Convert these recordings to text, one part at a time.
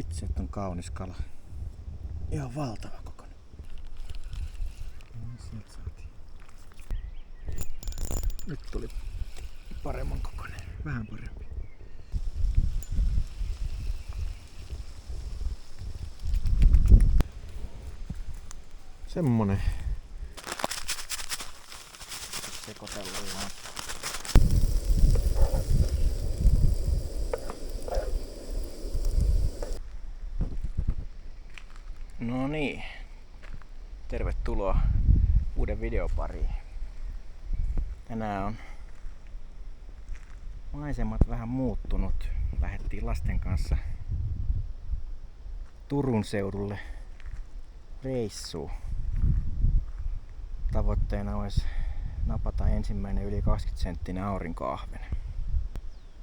Vitsi, että on kaunis kala. Ihan valtava kokoinen. Sieltä saatiin. Nyt tuli paremman kokoinen. Vähän parempi. Semmonen. Sekoitellaan. No niin. Tervetuloa uuden videon pariin. Tänään on maisemat vähän muuttunut. Lähdettiin lasten kanssa Turun seudulle reissuun. Tavoitteena olisi napata ensimmäinen yli 20-senttinen aurinkoahven.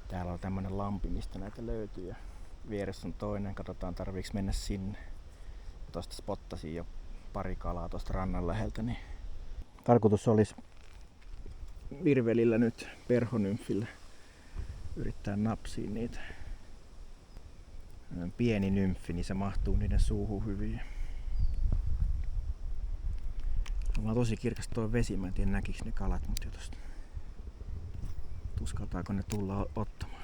Täällä on tämmönen lampi, mistä näitä löytyy ja vieressä on toinen. Katsotaan tarviiks mennä sinne. Tosta spottasin jo pari kalaa tosta rannan läheltä. Niin tarkoitus olisi virvelillä nyt perhonymfillä yrittää napsia niitä. Pieni nymfi, niin se mahtuu niiden suuhun hyvin. On vaan tosi kirkas tuo vesi, mä en tiedä näkiks ne kalat, mutta jo tosta uskaltaako ne tulla ottamaan.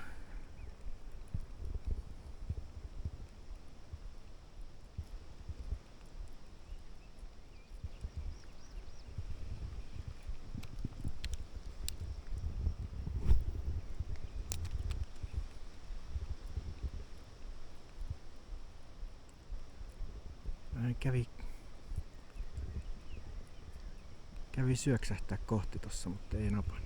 Kävi syöksähtää kohti tossa, mutta ei napannut.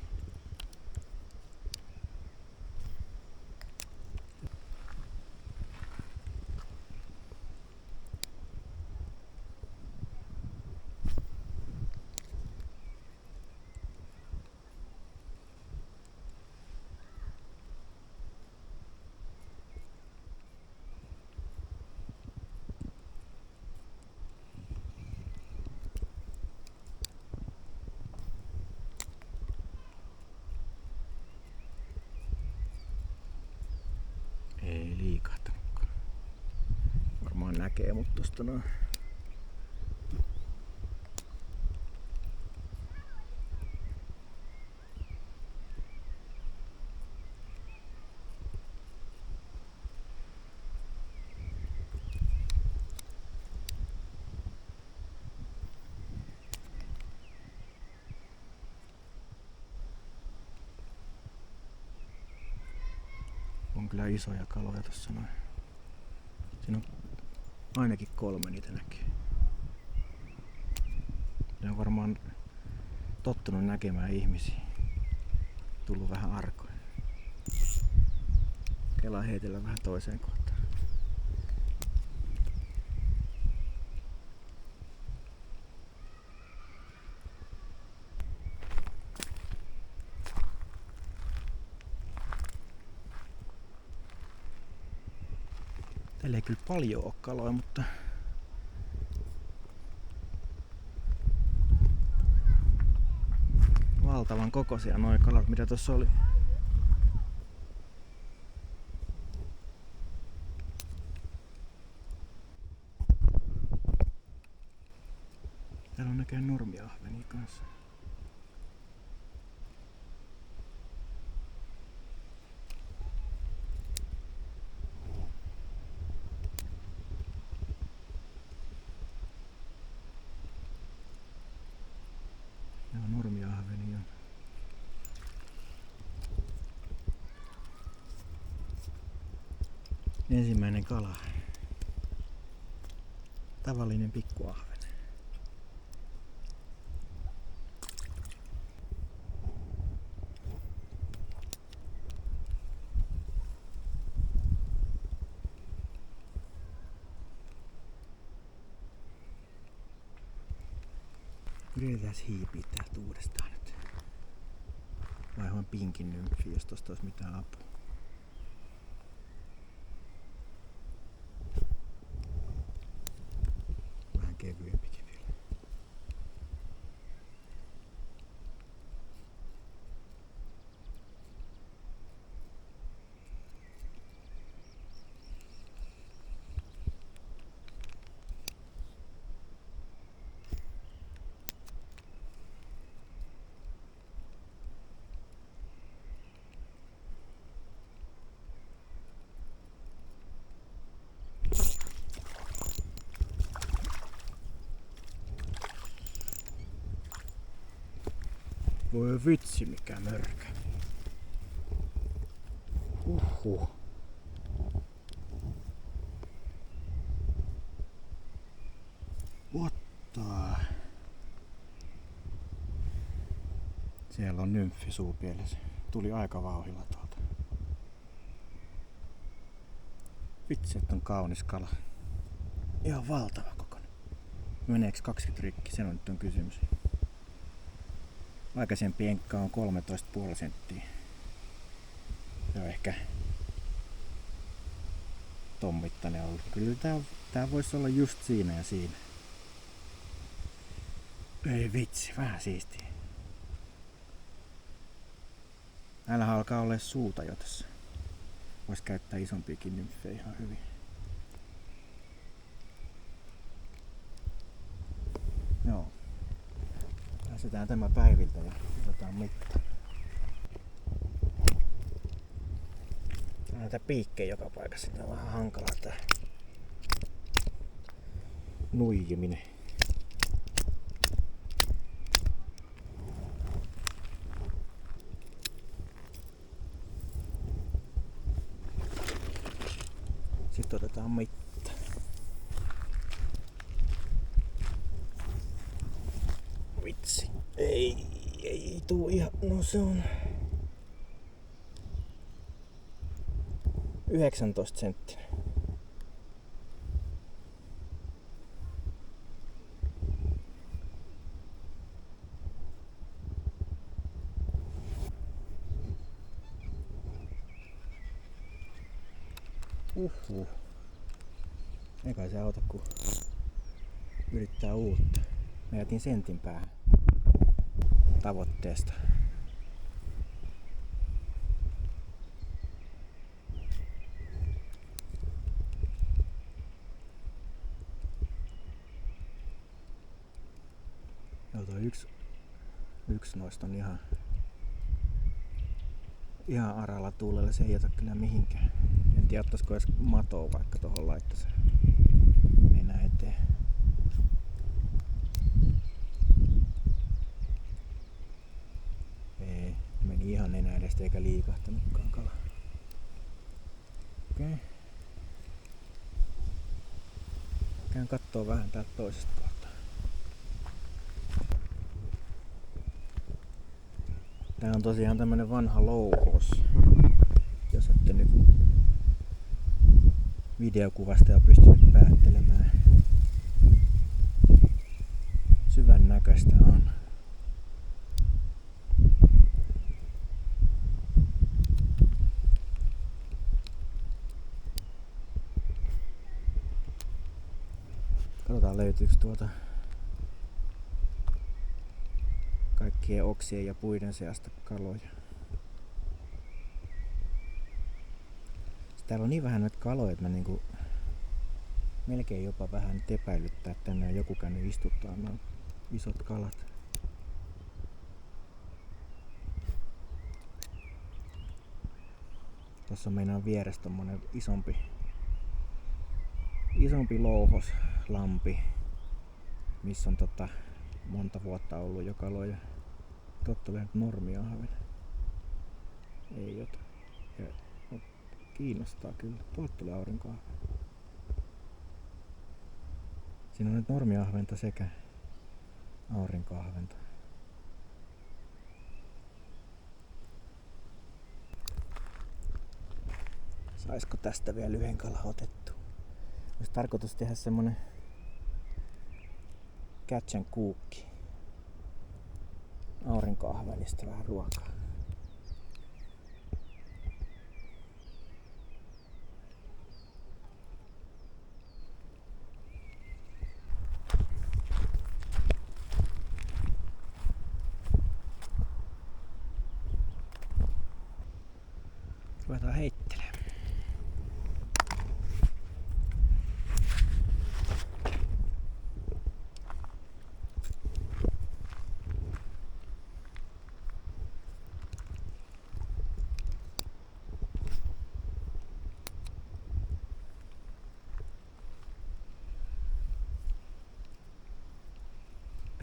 Ei liikahtanutkaan. Varmaan näkee mut tosta noin. On kyllä isoja kaloja tossa noin. Siinä on ainakin 3 niitä näkyy. Ne on varmaan tottunut näkemään ihmisiä. Tullut vähän arkoja. Kelaa heitellä vähän toiseen kohtaan. Täällä ei kyllä paljon oo kaloja, mutta valtavan kokoisia noi kalat, mitä tossa oli. Täällä on näköjään nurmiahvenia kanssa. Joo, nurmiahvenia. Ensimmäinen kala. Tavallinen pikkuahven. Yritetään hiipiä täältä uudestaan nyt. Vaihoin pinkin nymfiin, jos tosta olisi mitään apua. Vähän kevyempikin vielä. Voi vitsi mikä mörkä. What the? Siellä on nymfi suupielessä. Tuli aika vauhdilla tuolta. Vitsi, että on kaunis kala. Ihan valtava kokoinen. Meneekö 20 rikki? Se on nyt on kysymys. Aikaisempi enkka on 13,5 senttiä. Se on ehkä ton mittainen ollut. Kyllä tää voisi olla just siinä ja siinä. Ei vitsi, vähän siistiä. Näillä alkaa olla suuta jo tässä. Vois käyttää isompiakin nymfejä ihan hyvin. Joo. Pääsetään tämä päiviltä ja otetaan mitta. Näitä piikkejä joka paikassa. Tää on vähän hankalaa tää nuijiminen. Sitten otetaan mitta. Vitsi. Ei tuu ihan. No se on 19 senttinen. Eikä se auta kun yrittää uutta. Mä jätin sentin päähän tavoitteesta. Joo, toi yksi noista on ihan aralla tuulella, se ei jätä kyllä mihinkään. En tiedä, ottaisiko edes matoa vaikka tohon laittaisi nenä eteen. Ei, meni ihan nenä edestä eikä liikahtanutkaan kala. Okei. Käyn kattoo vähän täältä toisesta kohtaa. Tää on tosiaan tämmönen vanha louhos. Jos ette nyt videokuvasta jo pystynyt päättelemään. Syvän näköistä on. Katsotaan löytyykö tuolta kaikkien oksien ja puiden seasta kaloja. Täällä on niin vähän noita kaloja, että mä niinku melkein jopa vähän epäilyttää, että tänne on joku käynyt istuttaa nuo isot kalat. Tossa meinaan vieressä tommonen isompi louhoslampi, missä on monta vuotta ollut jo kaloja. Totta vähän normiahven. Ei ota. Kiinnostaa kyllä. Tuolta tulee aurinkoahven. Siinä on nyt normiahventa sekä aurinkoahventa. Saisko tästä vielä yhden kalan otettu? Olisi tarkoitus tehdä semmonen catch and cookki. Aurinkoahvenista vähän ruokaa. Ruvetaan heittelemään.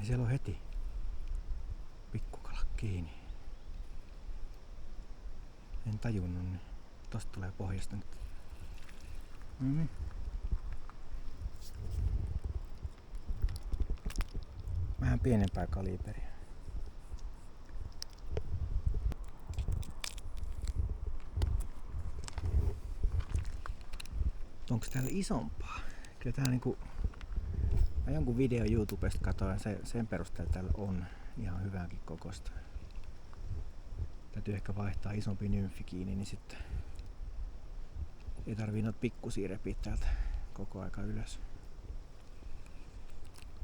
Siellä on heti pikkukala kiinni. En tajunnut, niin tosta tulee pohjasta nyt. Vähän pienempää kaliberia. Onko täällä isompaa? Kyllä tää niinku... Mä jonkun video YouTubesta katsoin, sen perusteella täällä on ihan hyvääkin kokosta. Täytyy ehkä vaihtaa isompi nymfi kiinni, niin sitten ei tarvii noita pikkusia repiä täältä koko aika ylös.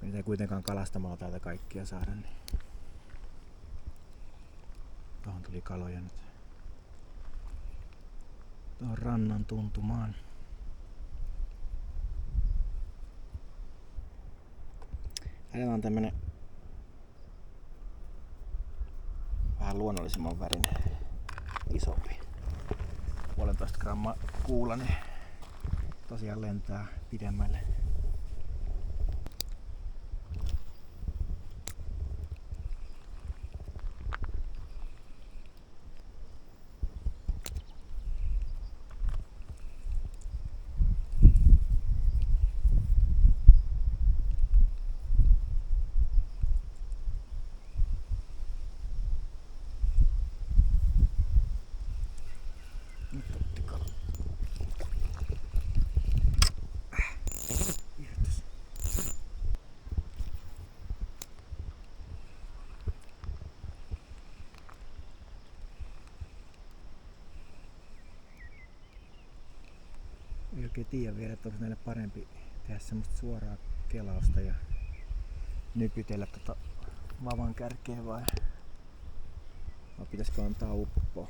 Me ei kuitenkaan kalastamalla täältä kaikkia saada, niin tuohon tuli kaloja nyt. Tuohon rannan tuntumaan. Täällä on tämmönen vähän luonnollisemman värinen, isompi. 1,5 grammaa kuula, niin tosiaan lentää pidemmälle. Ei oikein tiedä vielä, että onko näille parempi tehdä semmoista suoraa kelausta ja nypytellä vavan kärkeen vai pitäisikö antaa uppoa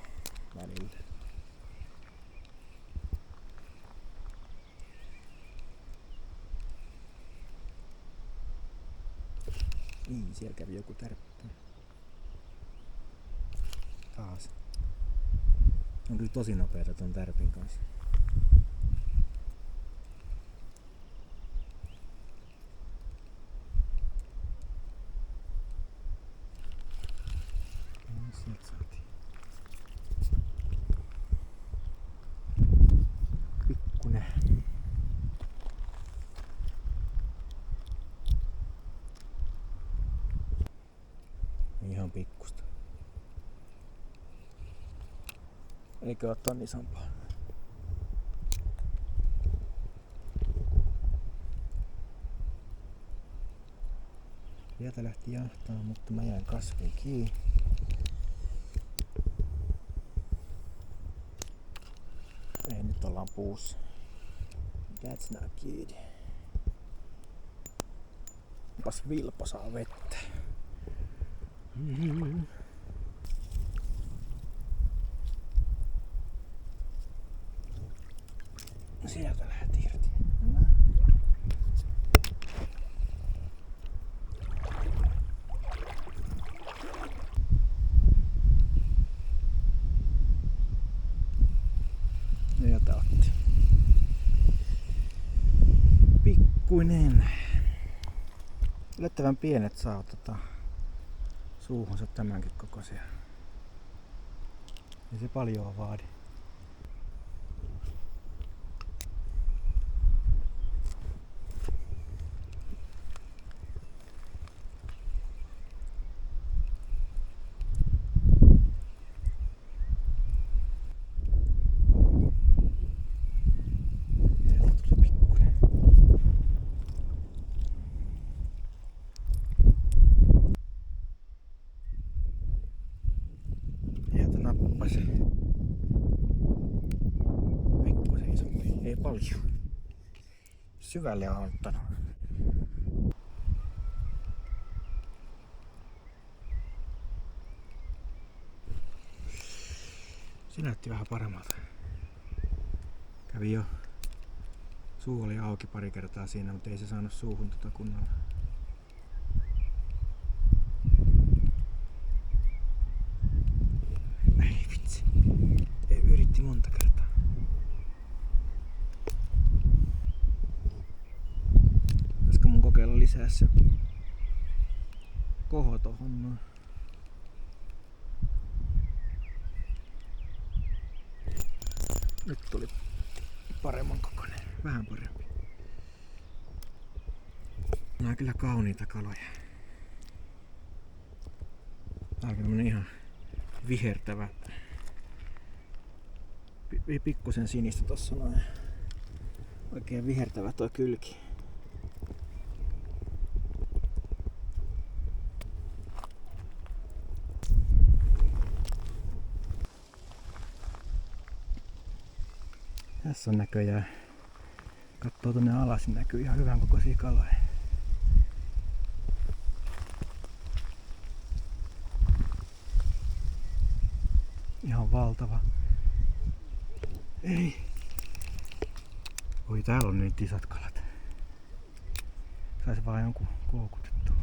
välillä. Niin, siellä kävi joku tärppä. Taas. On kyllä tosi nopeeta ton tärpin kanssa. Sieltä saatiin. Pikkunen. Ihan pikkusta. Eikö ole ton isompaa? Sieltä lähti jahtaa, mutta mä jäin kasviin kiinni. Ei, nyt ollaan puussa. That's not good. Onpas Vilpo saa vettä. Sieltä lähti irti. Sieltä otti. Pikkuinen. Yllättävän pienet saa suuhunsa tämänkin kokoisia. Ei se paljon vaadi. Pikkuisen isompi, ei paljon. Syvälle on ottanut. Se näytti vähän paremmalta. Kävi jo. Suu oli auki pari kertaa siinä, mutta ei se saanut suuhun kunnolla. Ei vitsi. Yritti monta kertaa. Pitäisikö mun kokeilla lisää se koho tohon noin? Nyt tuli paremman kokoinen, vähän parempi. Nämä on kyllä kauniita kaloja. Tää on tämmönen ihan vihertävä. Pikkusen sinistä tossa noin. Oikein vihertävä toi kylki. Tässä on näköjään, katsoo tonne alas, niin näkyy ihan hyvän kokoisia kaloja. Ihan valtava. Ei. Oi, täällä on nyt isot kalat. Sais vaan jonkun koukutettua.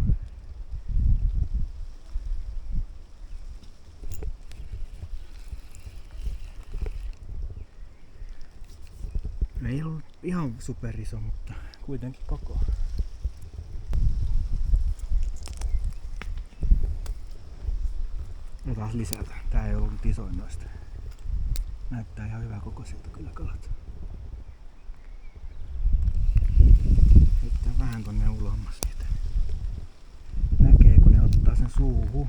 Ei ollut ihan superiso, mutta kuitenkin koko. No taas lisätä. Tää ei ollut isoin noista. Näyttää ihan hyvä kokoisilta kyllä kalat. Heittää vähän tonne ulommas niitä. Näkee kun ne ottaa sen suuhun.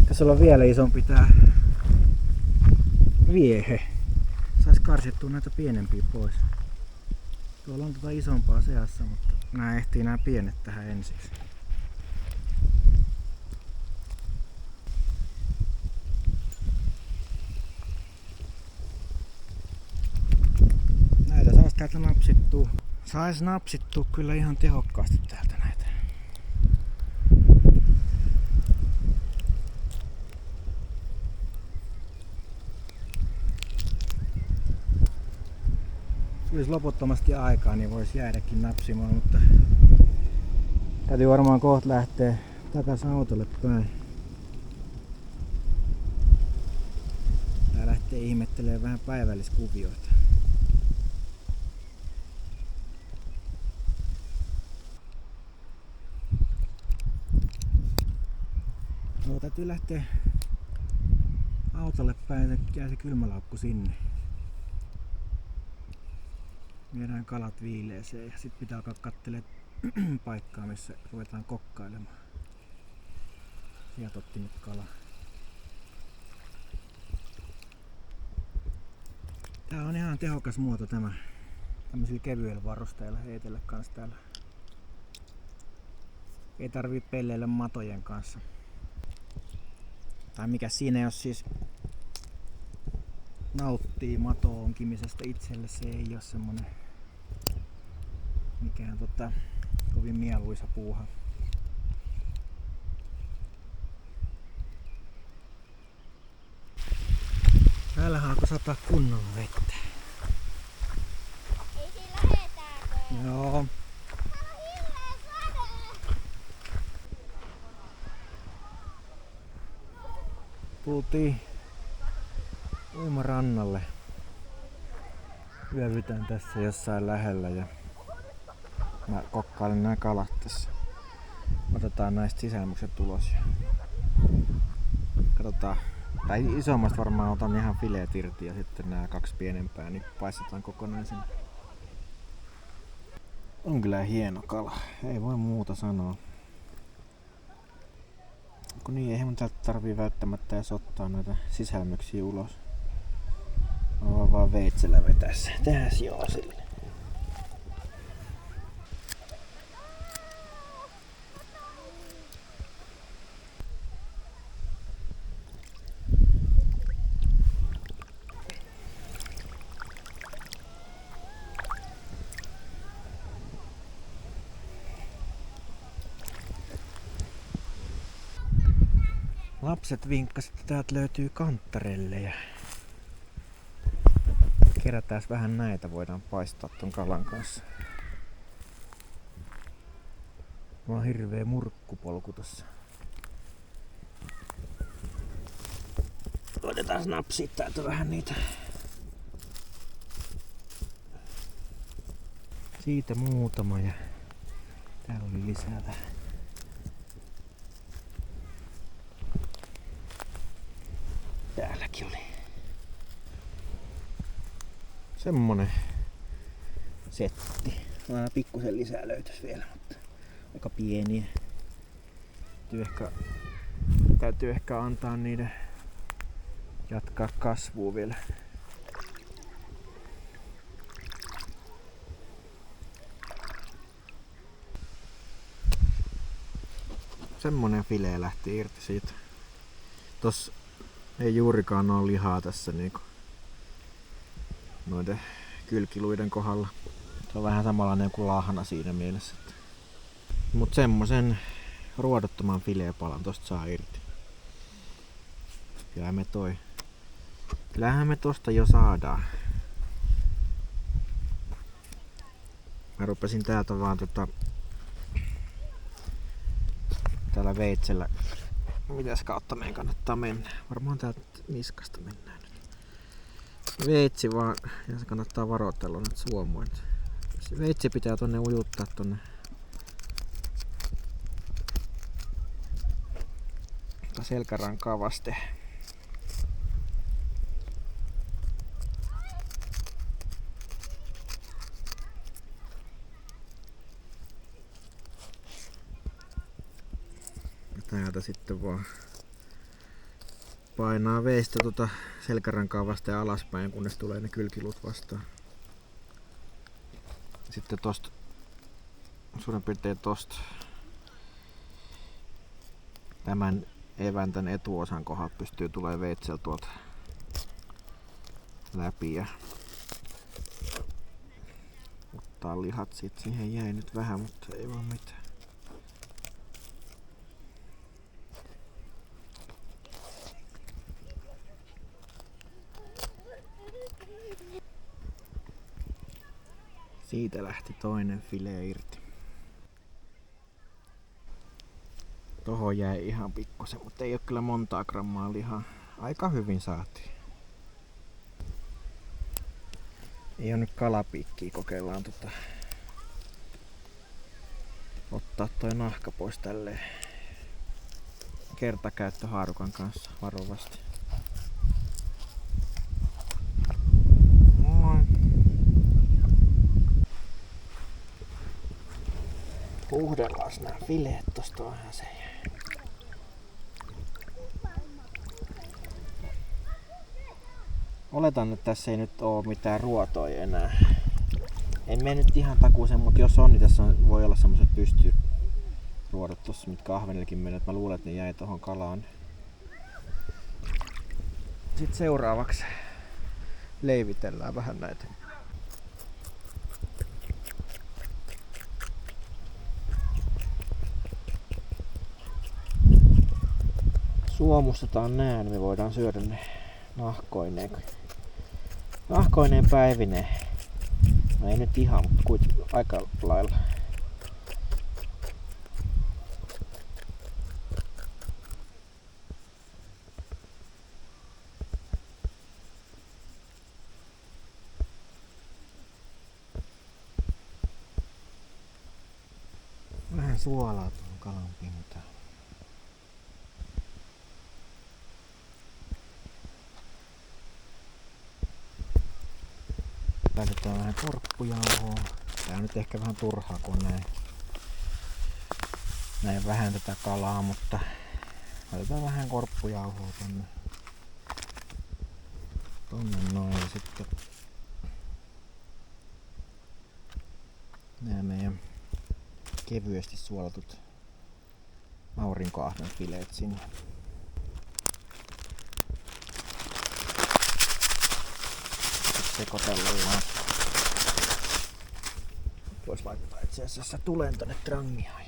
Tässä on vielä isompi tää viehe. Sais karsittua näitä pienempiä pois. Tuolla on tota isompaa seassa, mutta nää ehtii nää pienet tähän ensiksi. Näitä sais täältä napsittua. Sais napsittua kyllä ihan tehokkaasti täältä näitä. Olisi loputtomasti aikaa, niin voisi jäädäkin napsimaan, mutta täytyy varmaan kohta lähteä takaisin autolle päin. Tää lähtee ihmettelemään vähän päivälliskuvioita. No, täytyy lähteä autolle päin, jää se kylmälaukku sinne. Viedään kalat viileeseen ja sit pitää alkaa katselemaan paikkaa, missä ruvetaan kokkailemaan. Sieltä otti nyt kala. Tää on ihan tehokas muoto tämä. Tämmöisillä kevyillä varusteilla heitellä kans täällä. Ei tarvii pelleillä matojen kanssa. Tai mikä siinä, jos siis nauttii matoon onkimisesta itselle, se ei ole semmonen mikään kovin mieluisa puuha. Täällähän alkoi sataa kunnolla vettä. Ei sillä lähetääkö? Joo. Tultiin uimarannalle. Yövytään tässä jossain lähellä ja mä kokkailen nää kalat tässä. Otetaan näistä sisälmykset ulos ja katsotaan. Tai isommasta varmaan otan ihan fileet irti ja sitten nämä kaksi pienempää niin paistetaan kokonaisen. On kyllä hieno kala, ei voi muuta sanoa. Kun niin, eihän mun täältä tarvii välttämättä edes ottaa näitä sisälmyksiä ulos. Mä vaan veitsellä vetää se. Tehdään joo sille. Lapset vinkkasivat, että täältä löytyy kanttarelleja. Kerätään vähän näitä, voidaan paistaa ton kalan kanssa. Mulla on hirveä murkkupolku tossa. Otetaan napsia täältä vähän niitä. Siitä muutama ja täällä oli lisää vähän. Täälläkin oli. Semmonen setti. Vähän pikkusen lisää löytäisi vielä, mutta aika pieniä. Täytyy ehkä antaa niiden jatkaa kasvua vielä. Semmonen filee lähti irti siitä. Tossa ei juurikaan ole lihaa tässä niinku noiden kylkiluiden kohdalla. Se on vähän samanlainen kuin lahna siinä mielessä. Mut semmosen ruodottoman fileepalan tosta saa irti. Kyllähän me tosta jo saadaan. Mä rupesin täältä vaan täällä veitsellä. Mitäs kautta meidän kannattaa mennä? Varmaan täältä niskasta mennään nyt. Veitsi vaan, ja se kannattaa varoitella nyt suomoin. Se veitsi pitää tonne ujuttaa tonne selkärankaa vasten. Täältä sitten vaan painaa veistä selkärankaa vasten alaspäin, kunnes tulee ne kylkilut vastaan. Sitten tosta, suurin piirtein tosta tämän tän etuosan kohdalta pystyy tulemaan veitsellä tuolta läpi ja ottaa lihat siitä. Siihen jäi nyt vähän, mutta ei vaan mitään. Siitä lähti toinen filee irti. Tohon jäi ihan pikkusen, mutta ei oo kyllä montaa grammaa lihaa. Aika hyvin saatiin. Ei oo nyt kalapiikkiä, kokeillaan ottaa toi nahka pois tälleen kertakäyttöhaarukan kanssa varovasti. Puhdellaan nämä fileet tosta vähän sen. Oletan, että tässä ei nyt oo mitään ruotoja enää. En mene nyt ihan takuuseen, mutta jos on, niin tässä voi olla semmoset pystyruodot tossa, mitkä ahvenillekin menee. Mä luulen, että ne jäi tohon kalaan. Sitten seuraavaksi leivitellään vähän näitä. Suomustetaan nää, niin me voidaan syödä ne nahkoineen päivineen. No ei nyt ihan, mutta kuitenkin aika lailla. Vähän suolaa tuohon kalan pintaan. Laitetaan vähän korppujauhoa. Tää on nyt ehkä vähän turhaa, kun näin vähän tätä kalaa, mutta laitetaan vähän korppujauhoa tonne noin. Ja sitten nää meidän kevyesti suolatut aurinkoahven fileet sinne. Sekoitellaan. Vois laittaa itse asiassa tulen tonne trangiaan.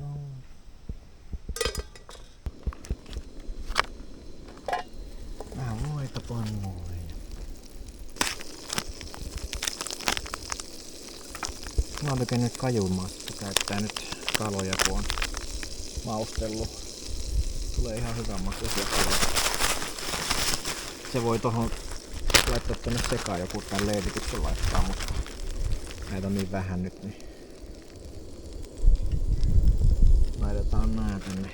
No. Vähän voita pannulle. Mä oon nyt kajumaasta käyttää nyt kaloja, kun on maustellut. Tulee ihan hyvän makuisia kaloja. Se voi tohon laittaa tänne sekaan joku tän leivityksen laittaa, mutta näitä on niin vähän nyt, niin laitetaan nää tänne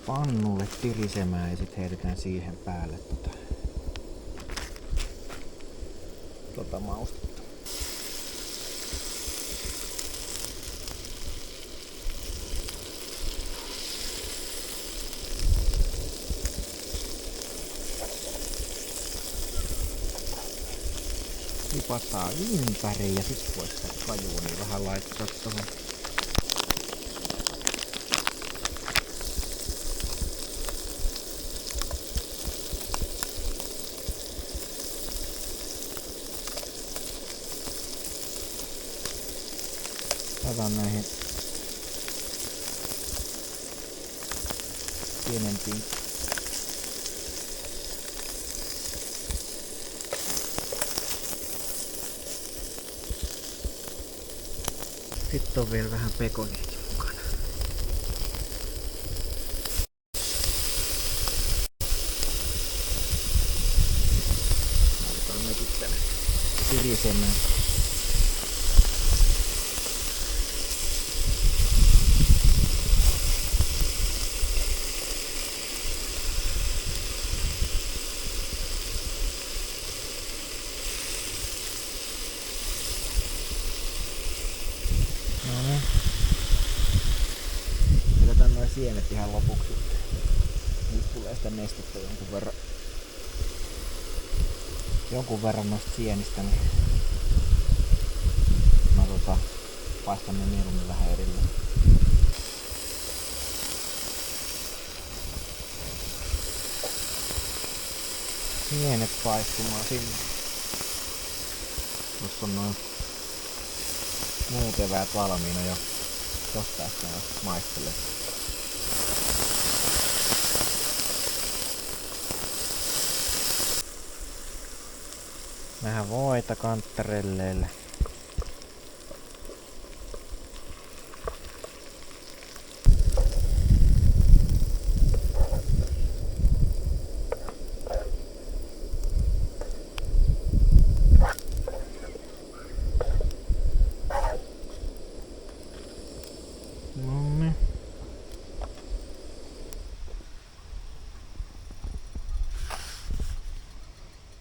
pannulle tirisemään ja sit heitetään siihen päälle maustetta. Lipataan ympäri ja sit voi sitä kajua niin vähän laittaa tohon. Otan näihin pienempiin sitten on vielä vähän pekoniakin mukana. Laitetaan nekin tänne tirisemään. Jätetään noin sienet ihan lopuksi. Niistä tulee sitä nestettä jonkun verran noista sienistä. Niin mä paistan ne mieluummin vähän erilleen. Sienet paistumaan sinne. Tuossa on noin muut eväät valmiina jo. Tosta äsken maistelee. Vähän voita kanttarelleille.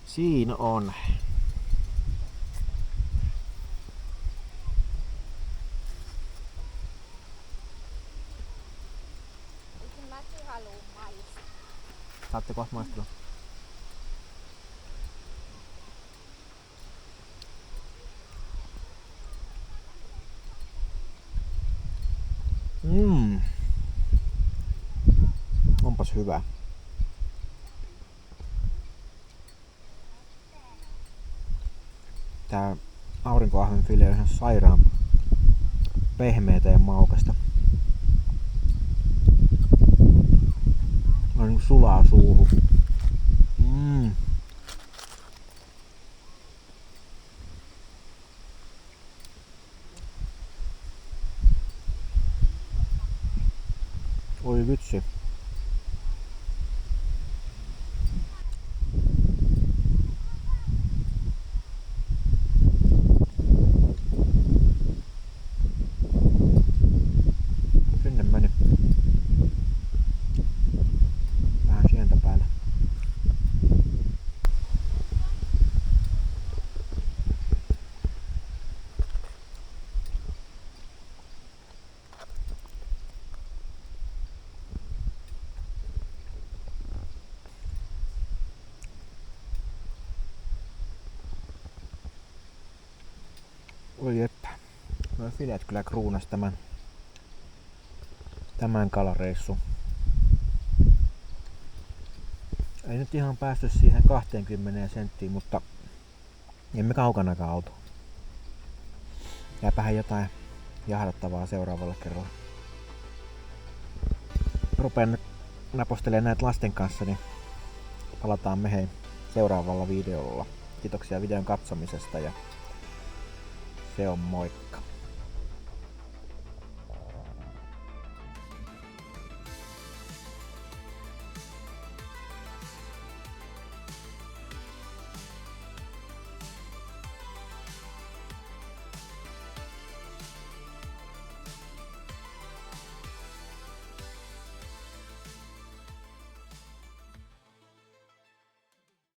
Siinä on. Mäkin haluun maistaa. Saatte kohta maistella. Onpas hyvä. Tää aurinkoahvenfile on ihan sairaan pehmeetä ja maukasta. On niinku sulaa suuhun. Oi vitsi. Sinne meni. Vähän sientä päälle. Oi jeppä. Noi fileet kyllä kruunas tämän kalareissun. Ei nyt ihan päästy siihen 20 senttiin, mutta emme kaukanakaan oltu. Jääpähän jotain jahdattavaa seuraavalla kerralla. Rupeen nyt napostelemaan näitä lasten kanssa, niin palataan me seuraavalla videolla. Kiitoksia videon katsomisesta ja Se on moikka.